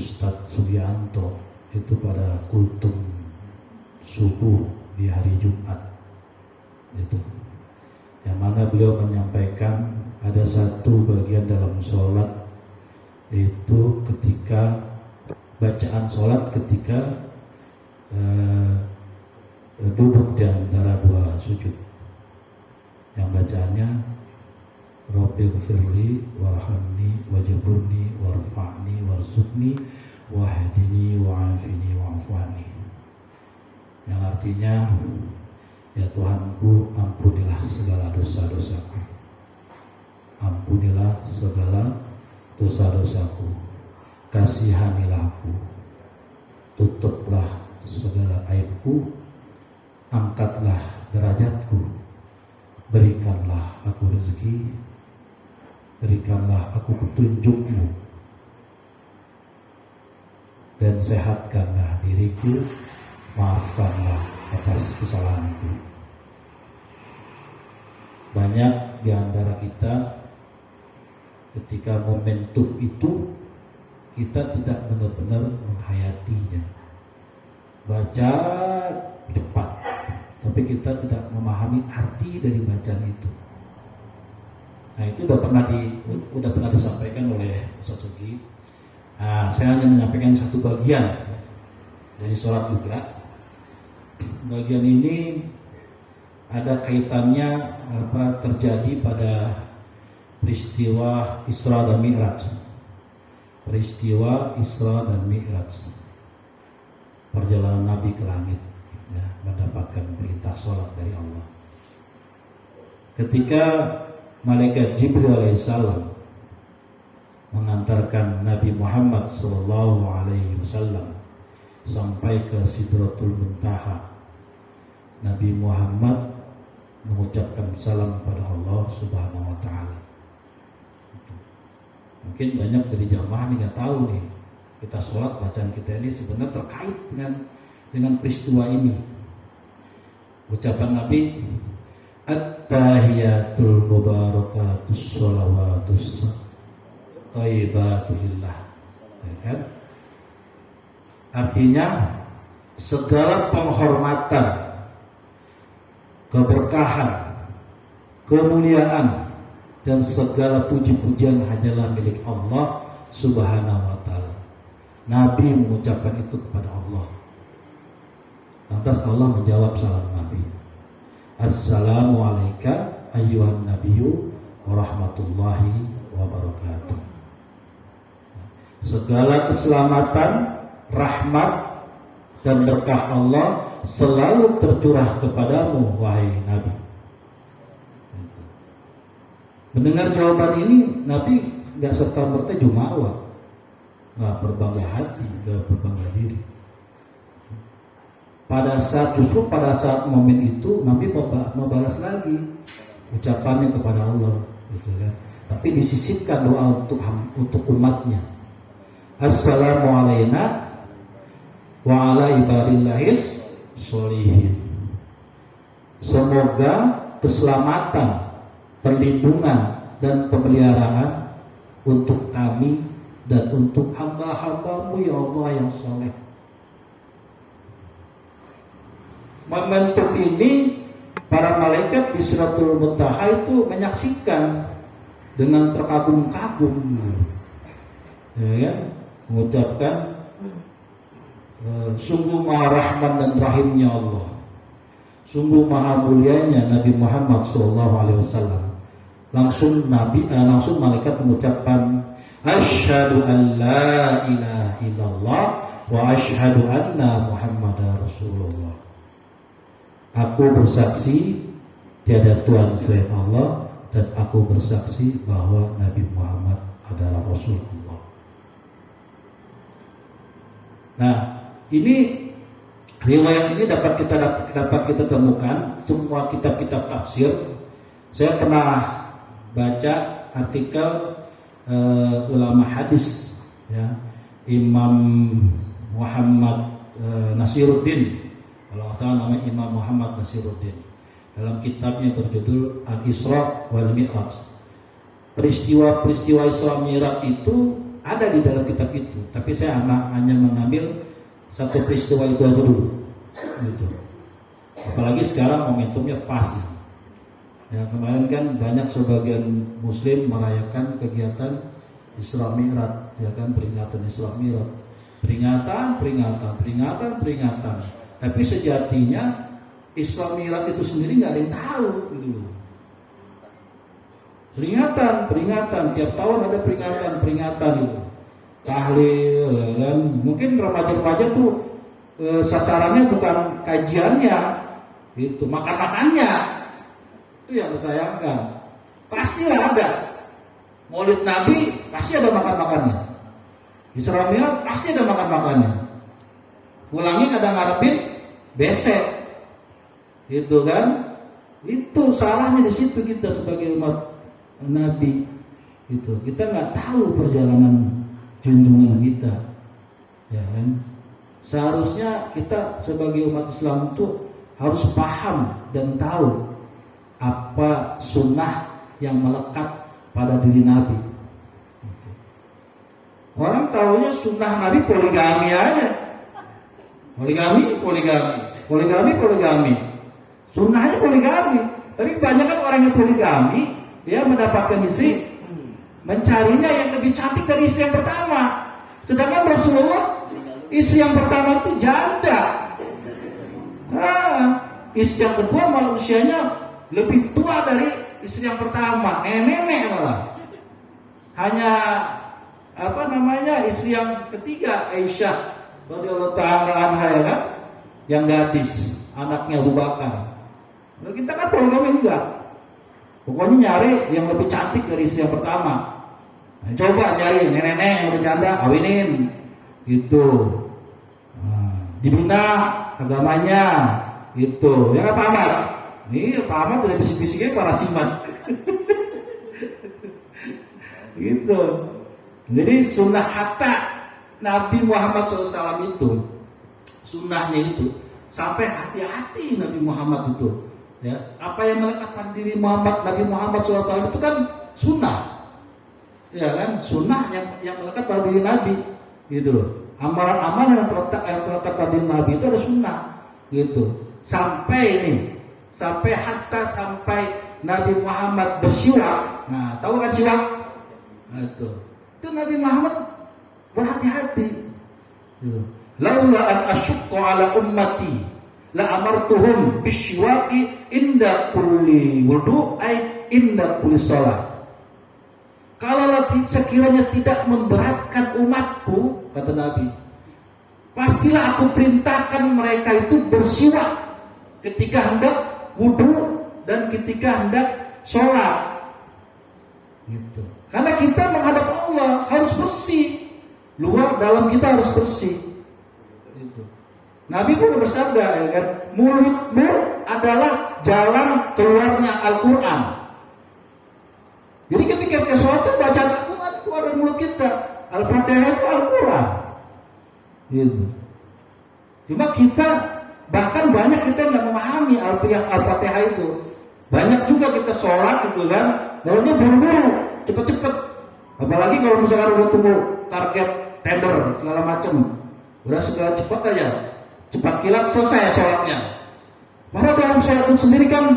Ustadz Sugianto itu pada kultum subuh di hari Jumat itu, yang mana beliau menyampaikan ada satu bagian dalam sholat itu ketika bacaan sholat ketika duduk di antara dua sujud, yang bacaannya Rabbighfirli warhamni wajburni warfa'ni warzuqni wahdini wa'afini wa'afwani, yang artinya ya Tuhanku, ampunilah segala dosa-dosaku, ampunilah segala dosa-dosaku, kasihanilah aku, tutuplah segala aibku, angkatlah derajatku, berikanlah aku rezeki, berikanlah aku petunjukmu, dan sehatkanlah diriku, maafkanlah atas kesalahanku. Banyak di antara kita ketika momentum itu kita tidak benar-benar menghayatinya. Baca cepat, tapi kita tidak memahami arti dari bacaan itu. Nah, itu udah pernah disampaikan oleh Ustaz Sugi. Nah, saya hanya menyampaikan satu bagian dari sholat juga. Bagian ini ada kaitannya terjadi pada peristiwa Isra dan Mi'raj. Peristiwa Isra dan Mi'raj, perjalanan Nabi ke langit, ya, mendapatkan perintah sholat dari Allah. Ketika malaikat Jibril alaihissalam mengantarkan Nabi Muhammad SAW sampai ke Sidratul Muntaha, Nabi Muhammad mengucapkan salam pada Allah Subhanahu wa Ta'ala. Mungkin banyak dari jamaah nih nggak tahu nih, kita sholat bacaan kita ini sebenarnya terkait dengan peristiwa ini. Ucapan Nabi, At-tahiyatul mubarakatus sholawatus thayyibatulillah, ya kan? Artinya segala penghormatan, keberkahan, kemuliaan, dan segala puji-pujian hanyalah milik Allah Subhanahu wa Ta'ala. Nabi mengucapkan itu kepada Allah. Lantas Allah menjawab salam Nabi, Assalamualaikum ayyuhan nabiyyu warahmatullahi wabarakatuh. Segala keselamatan, rahmat, dan berkah Allah selalu tercurah kepadamu, wahai Nabi. Mendengar jawaban ini, Nabi nggak serta-merta jumawa, nggak berbangga hati, nggak berbangga diri. Pada saat momen itu, Nabi membalas lagi ucapannya kepada Allah, gitu kan. Tapi disisipkan doa untuk umatnya. Assalamualaikum wa ala ibadillahis sholihin. Semoga keselamatan, perlindungan, dan pemeliharaan untuk kami dan untuk hamba-hambamu ya Allah yang soleh. Momentum ini para malaikat di Sidratul Muntaha itu menyaksikan dengan terkagum-kagum, ya, mengucapkan sungguh maha rahman dan rahimnya Allah, sungguh maha mulianya Nabi Muhammad SAW. Langsung malaikat mengucapkan asyhadu an la ilaha illallah wa asyhadu anna Muhammadar Rasulullah. Aku bersaksi tiada Tuhan selain Allah, dan aku bersaksi bahwa Nabi Muhammad adalah Rasulullah. Nah, ini riwayat ini dapat kita temukan semua kitab-kitab tafsir. Saya pernah baca artikel ulama hadis, ya, Imam Muhammad Nasiruddin, kalau nggak salah namanya Imam Muhammad Nasiruddin, dalam kitabnya berjudul Al-Isra wal Mi'raj. Peristiwa Isra Mi'raj itu ada di dalam kitab itu, tapi saya hanya mengambil satu peristiwa itu aja dulu. Gitu. Apalagi sekarang momentumnya pas. Ya, kemarin kan banyak sebagian Muslim merayakan kegiatan Isra Mi'raj, ya kan, peringatan Isra Mi'raj, peringatan. Tapi sejatinya Isra Mi'raj itu sendiri nggak ada yang tahu, gitu. Peringatan, tiap tahun ada peringatan itu. Tahlil, ya kan. Mungkin remaja-remaja tuh sasarannya bukan kajiannya, itu makan-makannya. Itu yang disayangkan. Pastilah ada. Maulid Nabi pasti ada makan-makannya. Isra Mi'raj pasti ada makan-makannya. Pulangnya kadang ngarepin besek. Gitu kan? Itu salahnya di situ kita sebagai umat Nabi. Itu kita nggak tahu perjalanan junjungan kita. Ya kan? Seharusnya kita sebagai umat Islam itu harus paham dan tahu apa sunnah yang melekat pada diri Nabi. Orang tahunya sunnah Nabi poligami aja. Poligami. Sunnahnya poligami. Tapi kebanyakan orang yang poligami, dia mendapatkan istri, mencarinya yang lebih cantik dari istri yang pertama. Sedangkan Rasulullah, istri yang pertama itu janda. Istri yang kedua malah usianya lebih tua dari istri yang pertama, nenek malah. Hanya istri yang ketiga, Aisyah radhiyallahu ta'ala anha, ya kan, yang gadis, anaknya Abu Bakar. Nah, kita kan poligami enggak. Pokoknya nyari yang lebih cantik dari istri yang pertama. Nah, coba nyari nenek-nenek yang udah janda, kawinin gitu. Dibina agamanya gitu. Ya Pak Ahmad. Ini Pak Ahmad udah bisik-bisiknya para siman. Gitu. Jadi sunnah hatta Nabi Muhammad SAW itu, sunnahnya itu sampai hati-hati Nabi Muhammad itu. Ya, apa yang melekat pada diri Nabi Muhammad SAW itu kan sunnah. Ya kan, sunnah yang melekat pada diri Nabi. Gitu loh. Amalan-amalan yang terletak pada diri Nabi itu ada sunnah. Gitu. Sampai Nabi Muhammad bersiwak. Nah, tahu kan siwak? Nah, itu Nabi Muhammad berhati-hati. Laula an asyqa ala ummati la amartuhum bisyawaqi inda kulli wudu ay inda kulli shalah. Kalau sekiranya tidak memberatkan umatku, kata Nabi, pastilah aku perintahkan mereka itu bersiwak ketika hendak wudu dan ketika hendak sholat. Gitu. Karena kita menghadap Allah harus bersih, luar dalam kita harus bersih. Gitu. Nabi pun bersabda, ya kan, mulutmu adalah jalan keluarnya Al-Quran. Jadi ketika kita sholat itu baca Al-Quran keluar dari mulut kita. Al-Fatihah itu Al-Quran. Gitu. Cuma kita bahkan banyak kita nggak memahami Al-Fatihah itu. Banyak juga kita sholat gitu kan, maunya buru-buru, cepet-cepet. Apalagi kalau misalkan udah tunggu target tender segala macam, udah segala cepat aja, cepat kilat selesai sholatnya. Padahal dalam sholat itu sendiri kan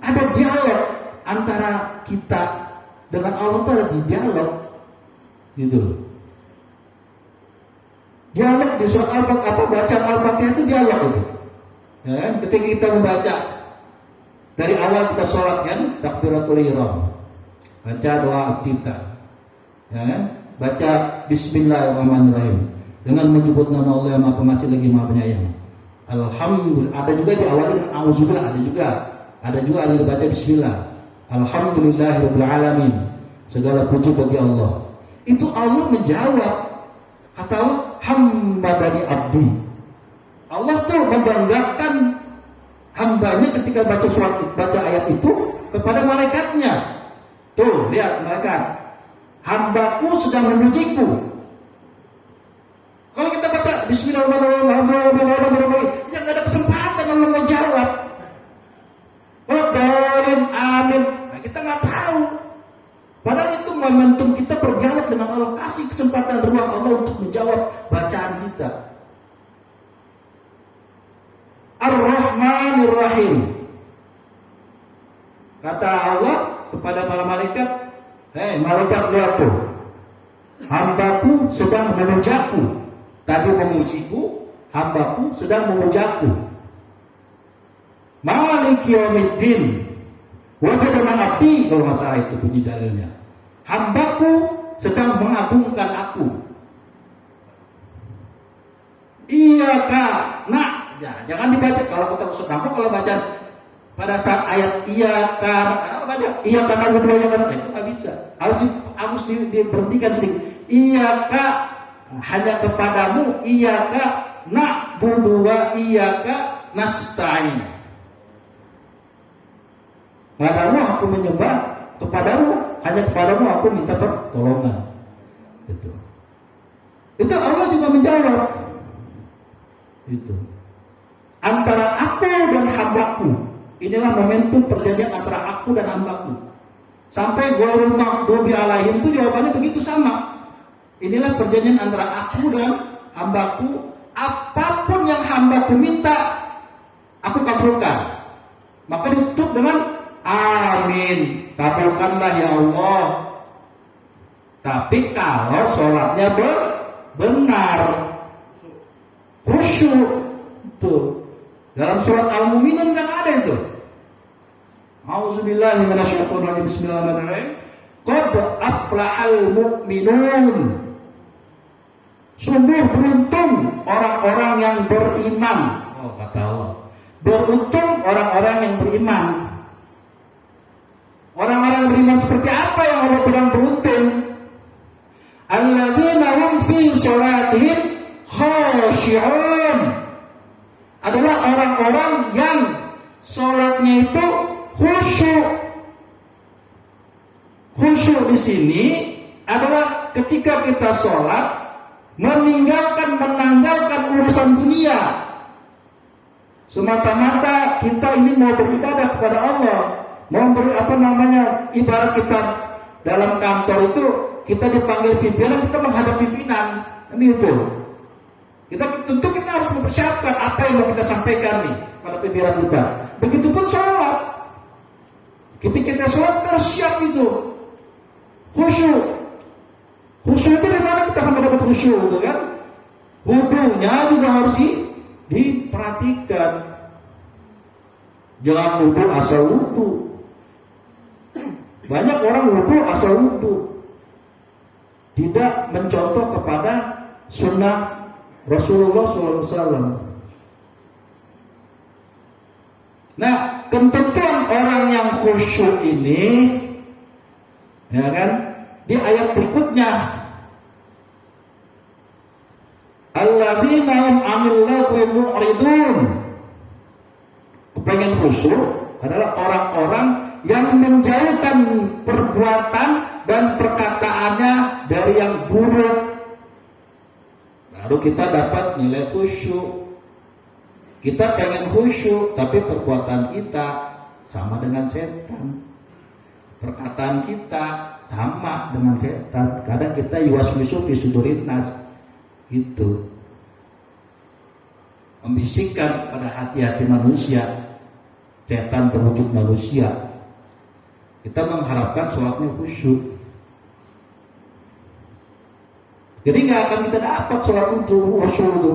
ada dialog antara kita dengan Allah, itu ada dialog, gitu. Dialog di surat Al-Fatihah, baca Al-Fatihah itu dialog itu. Ya, ketika kita membaca dari awal kita sholat kan, takbiratul ihram, baca doa iftitah, ya, baca Bismillahirrahmanirrahim dengan menyebut nama Allah yang Maha Pengasih lagi Maha Penyayang. Alhamdulillah, ada juga diawali dengan auzubillah, ada juga ada dibaca Bismillah. Alhamdulillahirabbil alamin, segala puji bagi Allah. Itu Allah menjawab, kata Allah, hamdani abdi. Allah tuh membanggakan hambanya ketika baca ayat itu kepada malaikatnya. Tuh, lihat malaikat, hambaku sedang memujiku. Kalau kita baca Bismillahirrahmanirrahim, yang nggak ada kesempatan Allah mau jawab. Qaulin amin. Nah, kita nggak tahu. Padahal itu momentum kita berdialog dengan Allah, kasih kesempatan menjawab bacaan kita. Ar-Rahmanir Rahim. Kata Allah kepada para malaikat, "Hei malaikat, lihat tuh, hambaku sedang memujaku." Tadi memujiku, hambaku sedang memujaku. Maliki yaumiddin. Wajadana abdi, kalau masalah itu bunyi dalilnya. Hambaku sedang mengagungkan aku. Iyaka nak, ya, jangan dibaca kalau kita usut nampak kalau baca pada saat ayat iyaka, baca iyaka na'budu wa iyaka nasta'in, itu nggak bisa. Harus diberhentikan sedikit. Iyaka hanya kepadamu, iyaka na'budu wa iyaka nasta'in. Padamu aku menyembah, kepadamu, hanya kepadamu aku minta pertolongan. Itu Allah juga menjawab. Itu antara aku dan hambaku. Inilah momentum perjanjian antara aku dan hambaku. Sampai ghairil maghdubi alaihim itu jawabannya begitu sama. Inilah perjanjian antara aku dan hambaku. Apapun yang hambaku minta, aku kabulkan. Maka ditutup dengan amin, kabulkanlah ya Allah. Tapi kalau sholatnya benar, khusyuk, tuh dalam surat Al-Mu'minun kan ada itu. A'udzubillahi minasyaitonir rajim. Bismillahirrahmanirrahim. Qad aflahal mu'minun. Sungguh beruntung orang-orang yang beriman. Oh, kata Allah. Beruntung orang-orang yang beriman. Orang-orang beriman seperti apa yang Allah bilang beruntung? Alladzina hum fi sholatihim khashi'un. Adalah orang-orang yang sholatnya itu khusyuk. Khusyuk di sini adalah ketika kita sholat menanggalkan urusan dunia. Semata-mata kita ini mau beribadah kepada Allah. Mau beri ibarat kita dalam kantor itu kita dipanggil pimpinan, kita menghadap pimpinan, ini itu. Tentu kita harus mempersiapkan apa yang mau kita sampaikan nih pada pimpinan kita. Begitupun sholat. Ketika kita sholat kita harus siap itu, khusyuk. Khusyuk itu dari mana kita akan dapat khusyuk, gitu kan? Wudunya juga harus diperhatikan. Jangan wudu asal wudu. Banyak orang wudu asal wudu, tidak mencontoh kepada sunnah Rasulullah SAW. Nah, ketentuan orang yang khusyuk ini, ya kan, di ayat berikutnya, alladzina hum 'anil lagwi mu'ridun. Kepengen khusyuk adalah orang-orang yang menjauhkan perbuatan dan perkataannya dari yang buruk. Baru kita dapat nilai khusyuk. Kita pengen khusyuk, tapi perbuatan kita sama dengan setan. Perkataan kita sama dengan setan. Kadang kita yuwaswisu fi sudurin nas, gitu, membisikkan pada hati-hati manusia. Setan berwujud manusia. Kita mengharapkan sholatnya khusyuk. Jadi nggak akan kita dapat sholat untuk khusyuk itu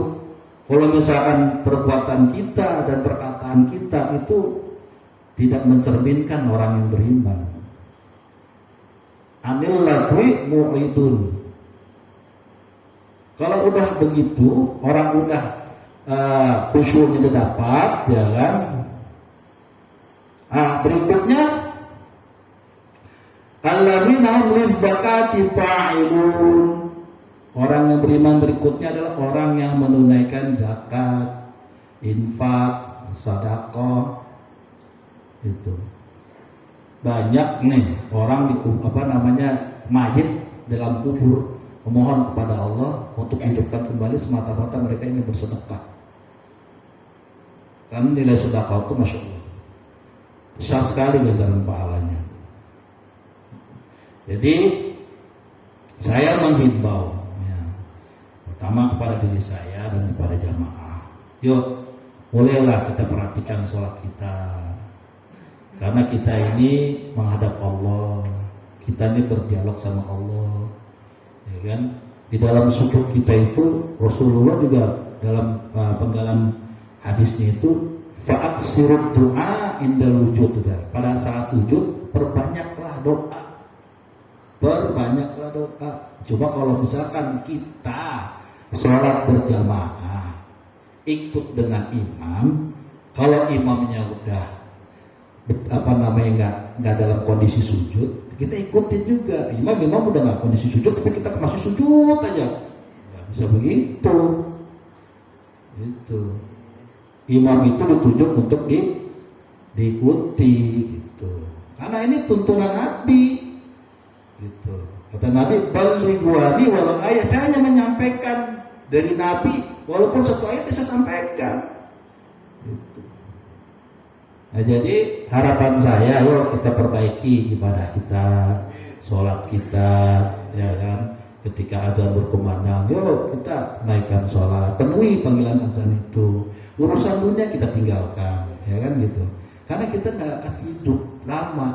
kalau misalkan perbuatan kita dan perkataan kita itu tidak mencerminkan orang yang beriman. Anil lagwi mu'ridun. Kalau udah begitu, orang udah khusyuknya dapat, ya kan? Berikutnya, alladzina hum lizzakati fa'ilun. Orang yang beriman berikutnya adalah orang yang menunaikan zakat, infak, sedekah. Itu banyak nih orang di mayit dalam kubur memohon kepada Allah untuk hidupkan kembali semata-mata mereka ingin bersedekah. Karena nilai sedekah itu masya Allah besar sekali dalam pahalanya. Jadi saya menghimbau, ya, pertama diri saya dan kepada jamaah. Yuk, mulailah kita perhatikan sholat kita. Karena kita ini menghadap Allah, kita ini berdialog sama Allah, ya kan? Di dalam sujud kita itu Rasulullah juga dalam penggalan hadisnya itu fa'aksirud doa indal wujud. Pada saat wujud perbanyaklah doa, perbanyaklah doa. Coba kalau misalkan kita sholat berjamaah ikut dengan imam, kalau imamnya udah nggak dalam kondisi sujud, kita ikutin juga. Imam udah nggak kondisi sujud, tapi kita masih sujud aja, nggak bisa begitu. Itu imam itu ditunjuk untuk diikuti gitu. Karena ini tuntunan Nabi gitu. Kata Nabi, balighuani walau ayat, saya hanya menyampaikan dari Nabi, walaupun satu ayat saya sampaikan gitu. Nah, jadi harapan saya, yuk kita perbaiki ibadah kita, sholat kita, ya kan. Ketika azan berkumandang, yuk kita naikkan sholat, penuhi panggilan azan itu. Urusan dunia kita tinggalkan, ya kan gitu. Karena kita nggak akan hidup lama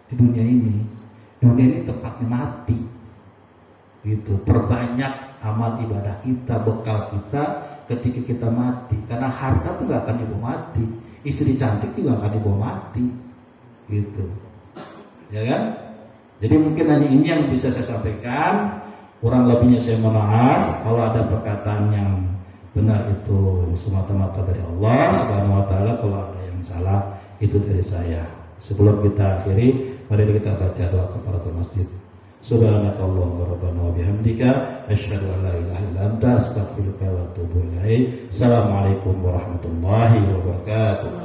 di dunia ini. Dunia ini tempatnya mati, gitu. Perbanyak amal ibadah kita, bekal kita ketika kita mati. Karena harta tuh nggak akan dibawa mati. Istri cantik juga akan dibawa mati, gitu, ya kan? Jadi mungkin hanya ini yang bisa saya sampaikan. Kurang lebihnya saya mohon maaf. Kalau ada perkataan yang benar itu semata-mata dari Allah Subhanahu Wa Taala. Kalau ada yang salah itu dari saya. Sebelum kita akhiri, mari kita baca doa kafaratul masjid. Subhanakallahumma rabbana wa bihamdika asyhadu an la ilaha illa anta astaghfiruka wa atubu ilaik. Assalamualaikum warahmatullahi wabarakatuh.